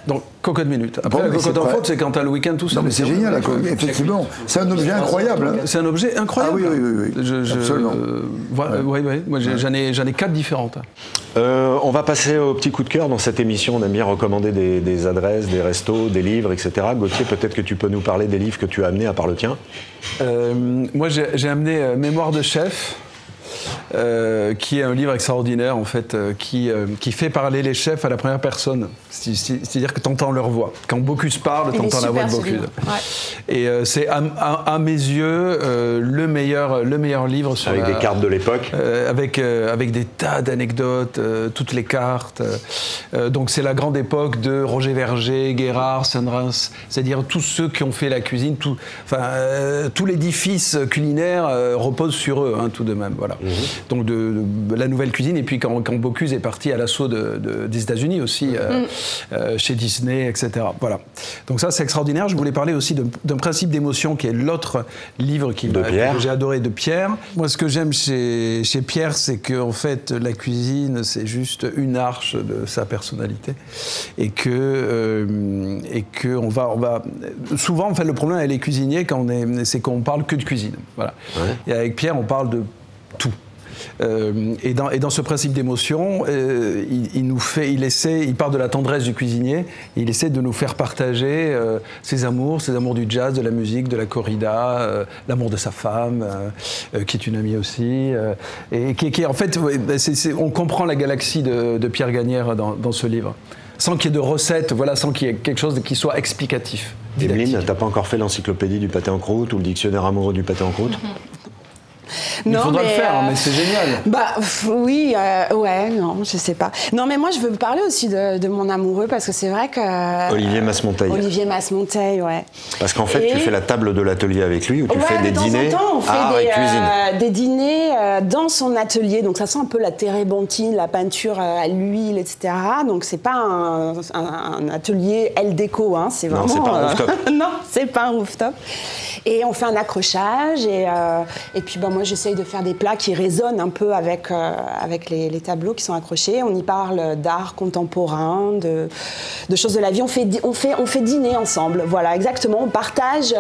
E: Donc, cocotte minute. Après, la cocotte en fonte, c'est quand t'as le week-end tout seul.
F: Non, mais c'est génial, effectivement. C'est un objet incroyable. Hein.
E: C'est un objet incroyable.
F: Ah oui. Absolument.
E: Oui. Moi, j'en ai 4 différentes.
B: On va passer au petit coup de cœur. Dans cette émission, on aime bien recommander des adresses, des restos, des livres, etc. Gauthier, peut-être que tu peux nous parler des livres que tu as amenés à part le tien.
E: Moi, j'ai amené Mémoire de chef. Qui est un livre extraordinaire en fait, qui fait parler les chefs à la première personne. C'est-à-dire que tu entends leur voix. Quand Bocuse parle, tu entends la voix de Bocuse. Ouais. Et c'est à mes yeux le meilleur livre sur
B: avec des cartes de l'époque.
E: Avec des tas d'anecdotes, toutes les cartes. Donc c'est la grande époque de Roger Verger, Guérard, Senrens, c'est-à-dire tous ceux qui ont fait la cuisine, tout l'édifice culinaire repose sur eux, hein, tout de même. Voilà. Donc de la nouvelle cuisine, et puis quand Bocuse est parti à l'assaut des États-Unis aussi, chez Disney, etc. Voilà. Donc ça, c'est extraordinaire. Je voulais parler aussi d'un principe d'émotion, qui est l'autre livre que j'ai adoré de Pierre. Moi, ce que j'aime chez Pierre, c'est qu'en fait, la cuisine, c'est juste une arche de sa personnalité, et que on va souvent, en fait, le problème avec les cuisiniers, c'est qu'on parle que de cuisine. Voilà. Ouais. Et avec Pierre, on parle de tout. Et dans ce principe d'émotion, il part de la tendresse du cuisinier, et il essaie de nous faire partager ses amours du jazz, de la musique, de la corrida, l'amour de sa femme, qui est une amie aussi, et qui en fait, on comprend la galaxie de Pierre Gagnère dans ce livre. Sans qu'il y ait de recettes, sans qu'il y ait quelque chose qui soit explicatif.
B: Emeline, t'as pas encore fait l'encyclopédie du pâté en croûte ou le dictionnaire amoureux du pâté en croûte?
E: Il faudra le faire, mais c'est génial.
G: Oui, non, je sais pas. Non, mais moi, je veux parler aussi de mon amoureux, parce que c'est vrai que...
B: Olivier Masmonteil.
G: Ouais.
B: Parce qu'en fait, tu fais la table de l'atelier avec lui, où tu fais des dîners art et cuisine.
G: Des dîners dans son atelier, donc ça sent un peu la térébenthine, la peinture à l'huile, etc. Donc c'est pas un atelier Elle Déco, hein, c'est vraiment...
B: Non, c'est pas un rooftop.
G: Non, c'est pas un rooftop. Et on fait un accrochage, et puis moi j'essaye de faire des plats qui résonnent un peu avec les tableaux qui sont accrochés. On y parle d'art contemporain, de choses de la vie. On fait dîner ensemble, voilà, exactement. On partage,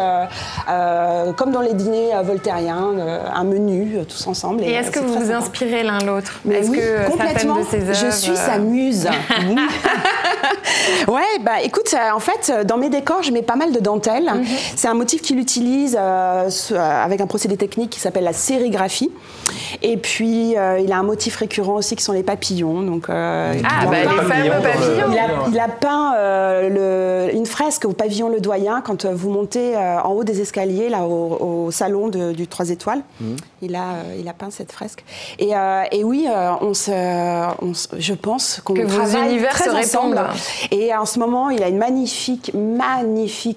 G: comme dans les dîners voltairiens, un menu tous ensemble.
C: Et est-ce que vous vous inspirez l'un l'autre?
G: Est-ce que complètement, de ses œuvres... Je suis sa muse. Ouais, écoute, en fait, dans mes décors, je mets pas mal de dentelle. C'est un motif qu'il utilise avec un procédé technique qui s'appelle la sérigraphie. Et puis, il a un motif récurrent aussi qui sont les papillons. Donc,
C: les fameux papillons.
G: Il a peint une fresque au pavillon Le Doyen quand vous montez en haut des escaliers, là, au salon du 3 étoiles. Il a peint cette fresque. Et oui, je pense qu'on travaille très ensemble. Et en ce moment, il a une magnifique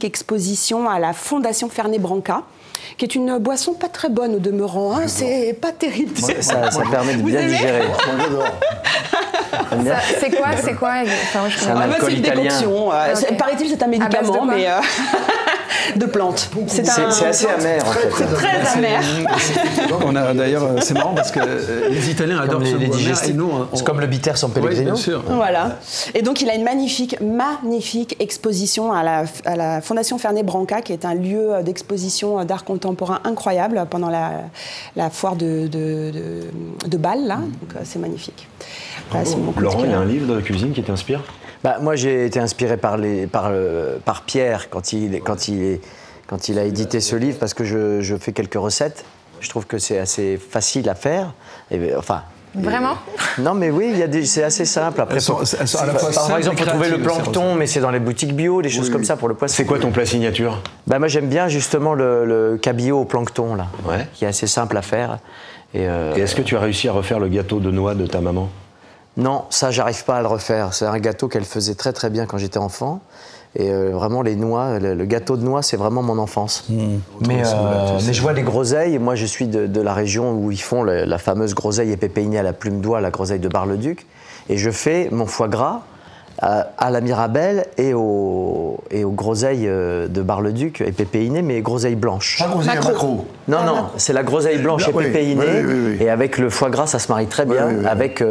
G: exposition à la Fondation Fernet Branca, qui est une boisson pas très bonne au demeurant. Hein, c'est pas terrible.
H: Ça permet de bien digérer.
C: C'est quoi
H: C'est un alcool
G: une
H: italien.
G: déconction. Paraît-il, c'est un médicament, mais de plantes.
H: C'est assez amer en fait.
G: C'est très amer.
E: On a d'ailleurs, c'est marrant parce que les Italiens adorent ce bois amer et nous,
H: c'est comme le bitter San Pellegrino.
E: Oui, bien sûr.
G: Voilà. Et donc il a une magnifique exposition à la Fondation Fernet Branca, qui est un lieu d'exposition d'art contemporain incroyable pendant la foire de Bâle, là. Donc c'est magnifique. Voilà, c'est mon coup de
B: Laurent, il y a
G: cœur.
B: un livre de cuisine qui t'inspire?
H: Moi, j'ai été inspiré par Pierre quand il a édité ce livre, parce que je fais quelques recettes. Je trouve que c'est assez facile à faire.
C: Vraiment?
H: Non, mais oui, c'est assez simple. Après, par exemple, il faut trouver le plancton, mais c'est dans les boutiques bio, des choses comme ça pour le poisson.
B: C'est quoi ton plat signature?
H: Moi, j'aime bien justement le cabillaud au plancton, là,
B: Ouais.
H: qui est assez simple à faire. Et
B: est-ce que tu as réussi à refaire le gâteau de noix de ta maman?
H: Non, ça, j'arrive pas à le refaire. C'est un gâteau qu'elle faisait très très bien quand j'étais enfant. Et vraiment, les noix, le gâteau de noix, c'est vraiment mon enfance. Mais je vois les groseilles. Moi, je suis de la région où ils font la fameuse groseille épépéinée à la plume d'oie, la groseille de Bar-le-Duc. Et je fais mon foie gras à la Mirabelle et aux groseilles de Bar-le-Duc épépéinées, mais groseilles blanches.
F: Pas groseille à macro.
H: Non, c'est la groseille blanche épépéinée.
F: Oui.
H: Et avec le foie gras, ça se marie très bien. Avec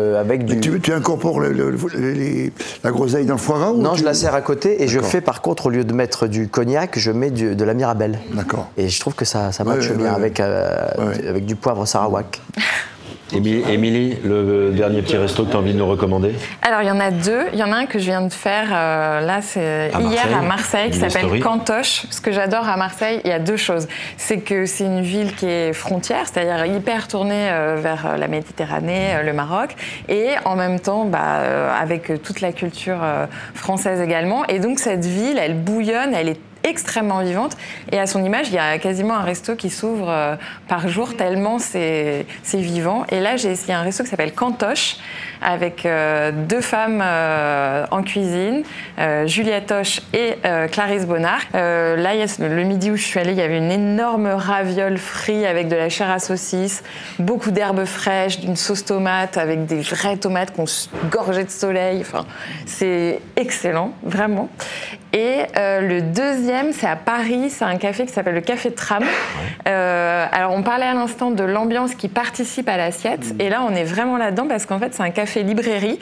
H: du...
F: Tu incorpores la groseille dans le foie gras?
H: Non, je la sers à côté et je fais par contre, au lieu de mettre du cognac, je mets de la Mirabelle.
F: D'accord.
H: Et je trouve que ça matche bien avec du poivre sarawak.
B: Émilie, le dernier petit resto que tu as envie de nous recommander?
C: Alors, il y en a deux. Il y en a un que je viens de faire, là, c'est hier à Marseille, qui s'appelle Cantoche. Ce que j'adore à Marseille, il y a deux choses. C'est que c'est une ville qui est frontière, c'est-à-dire hyper tournée vers la Méditerranée, le Maroc, et en même temps, avec toute la culture française également. Et donc, cette ville, elle bouillonne, elle est extrêmement vivante, et à son image, il y a quasiment un resto qui s'ouvre par jour, tellement c'est vivant. Et là, j'ai essayé un resto qui s'appelle Cantoche, avec deux femmes en cuisine, Juliette Toche et Clarisse Bonnard. Là, le midi où je suis allée, il y avait une énorme raviole frite avec de la chair à saucisse, beaucoup d'herbes fraîches, d'une sauce tomate avec des vraies tomates qu'on gorgeait de soleil. Enfin, c'est excellent, vraiment. Et le deuxième, c'est à Paris, c'est un café qui s'appelle le Café Tram. Alors, on parlait à l'instant de l'ambiance qui participe à l'assiette, et là, on est vraiment là-dedans parce qu'en fait, c'est un café-librairie.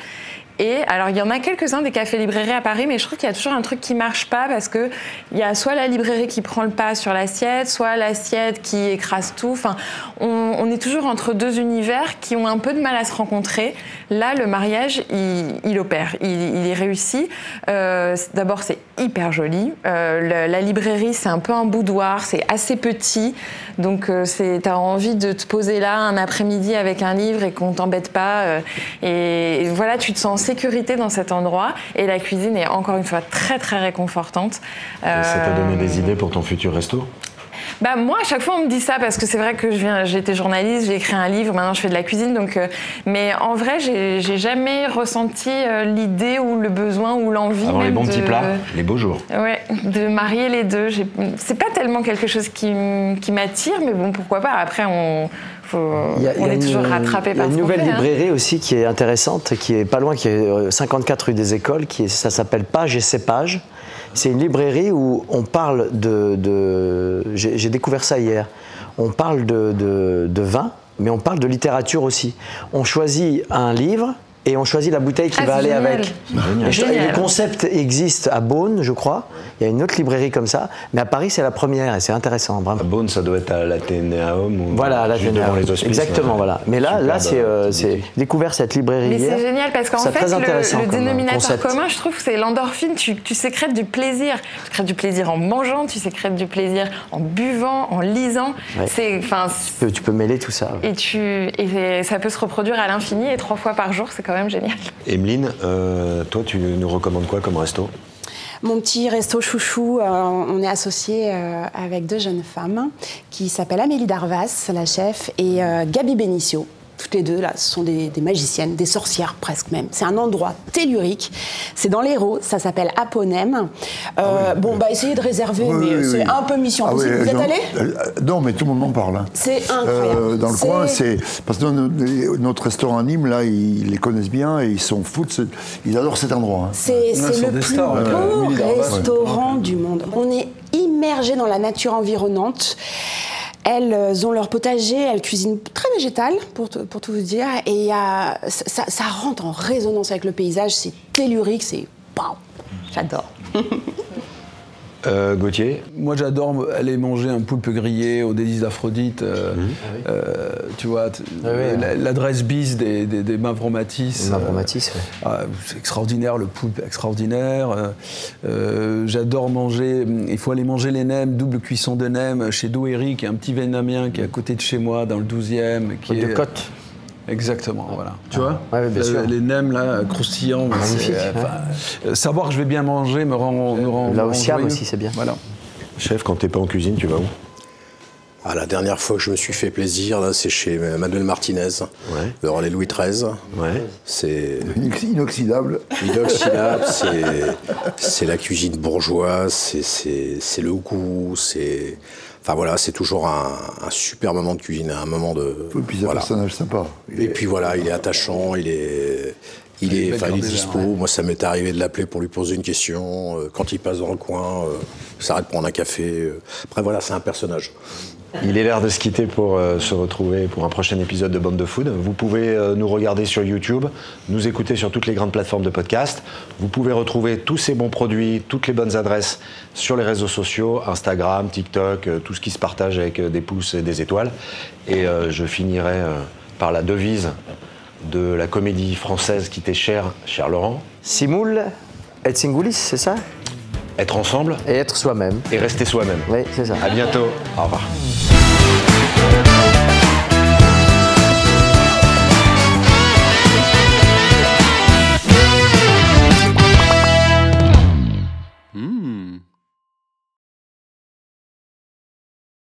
C: Et alors, il y en a quelques-uns des cafés-librairies à Paris, mais je trouve qu'il y a toujours un truc qui marche pas parce que il y a soit la librairie qui prend le pas sur l'assiette, soit l'assiette qui écrase tout. Enfin, on est toujours entre deux univers qui ont un peu de mal à se rencontrer. Là, le mariage, il opère, il est réussi. D'abord, c'est hyper joli. La librairie, c'est un peu un boudoir, c'est assez petit. Donc, t'as envie de te poser là un après-midi avec un livre et qu'on t'embête pas. Et voilà, tu te sens en sécurité dans cet endroit. Et la cuisine est encore une fois très, très réconfortante.
B: Ça t'a donné des idées pour ton futur resto?
C: Moi, à chaque fois, on me dit ça parce que c'est vrai que j'ai été journaliste, j'ai écrit un livre, maintenant je fais de la cuisine. Donc, mais en vrai, j'ai jamais ressenti l'idée ou le besoin ou l'envie.
B: Avant les bons petits plats, les beaux jours.
C: Ouais, de marier les deux. C'est pas tellement quelque chose qui m'attire, mais bon, pourquoi pas. Après, on est toujours rattrapé par ce qu'on fait.
H: Il y a une nouvelle librairie aussi qui est intéressante, qui est pas loin, qui est 54 rue des Écoles, ça s'appelle Page et Cépage. C'est une librairie où on parle j'ai découvert ça hier, on parle de vin, mais on parle de littérature aussi. On choisit un livre et on choisit la bouteille qui va aller
C: génial.
H: avec. Et le concept existe à Beaune, je crois. Il y a une autre librairie comme ça, mais à Paris, c'est la première et c'est intéressant. Vraiment.
B: À Beaune, ça doit être à l'Athénéum ou
H: voilà,
B: juste devant les hospices.
H: Exactement, voilà. Mais là, c'est découvert cette librairie
C: mais
H: hier.
C: c'est génial parce qu'en fait, le dénominateur
H: concept.
C: Commun, je trouve, c'est l'endorphine. Tu sécrètes du plaisir. Tu sécrètes du plaisir en mangeant, tu sécrètes du plaisir en buvant, en lisant.
H: Ouais. Tu peux mêler tout ça.
C: Ouais. Et ça peut se reproduire à l'infini et 3 fois par jour, c'est quand même génial.
B: Emeline, toi, tu nous recommandes quoi comme resto?
G: Mon petit resto chouchou, on est associé avec 2 jeunes femmes qui s'appellent Amélie Darvas, la chef, et Gabi Benicio. Toutes les deux, là, ce sont des magiciennes, des sorcières presque même. C'est un endroit tellurique. C'est dans l'Hérault, ça s'appelle Aponem. Essayez de réserver, c'est un peu mission possible. Vous êtes allés?
F: Non, mais tout le monde m'en parle. Hein.
G: C'est incroyable.
F: Dans le coin, parce que notre restaurant à Nîmes, là, ils les connaissent bien et ils sont fous. Ils adorent cet endroit. Hein.
G: C'est le plus beau restaurant du monde. On est immergé immergées dans la nature environnante. Elles ont leur potager, elles cuisinent très végétal, pour tout vous dire, et ça rentre en résonance avec le paysage, c'est tellurique, c'est... Waouh, j'adore.
B: Gauthier?
E: Moi, j'adore aller manger un poulpe grillé aux délices d'Aphrodite. Tu vois, l'adresse bis des Mavromatis.
H: Mavromatis, oui.
E: C'est extraordinaire, le poulpe extraordinaire. J'adore manger, il faut aller manger les nems, double cuisson de nems, chez Douéry, qui est un petit vietnamien qui est à côté de chez moi, dans le 12e. Qui est
H: de Côte.
E: Exactement, voilà. Tu vois,
H: bien sûr.
E: Les nems là, croustillants.
H: Magnifique.
E: Savoir que je vais bien manger me rend
H: là au Siam aussi, c'est bien.
E: Voilà.
B: Chef, quand t'es pas en cuisine, tu vas où?
D: La dernière fois que je me suis fait plaisir, là, c'est chez Manuel Martinez, le relais Louis XIII. C'est
F: inoxydable.
D: Inoxydable, c'est la cuisine bourgeoise, c'est le goût, c'est... Enfin voilà, c'est toujours un super moment de cuisine, un moment de...
F: Et puis c'est un personnage sympa.
D: Et puis voilà, il est attachant, il est dispo. Moi, ça m'est arrivé de l'appeler pour lui poser une question. Quand il passe dans le coin, s'arrête prendre un café. Après voilà, c'est un personnage.
B: Il est l'heure de se quitter pour se retrouver pour un prochain épisode de Bande de Food. Vous pouvez nous regarder sur YouTube, nous écouter sur toutes les grandes plateformes de podcast. Vous pouvez retrouver tous ces bons produits, toutes les bonnes adresses sur les réseaux sociaux, Instagram, TikTok, tout ce qui se partage avec des pouces et des étoiles. Et je finirai par la devise de la comédie française qui t'est chère, cher Laurent.
H: Simul et singulis, c'est ça?
B: Être ensemble.
H: Et être soi-même.
B: Et rester soi-même.
H: Oui, c'est ça.
B: À bientôt. Au revoir.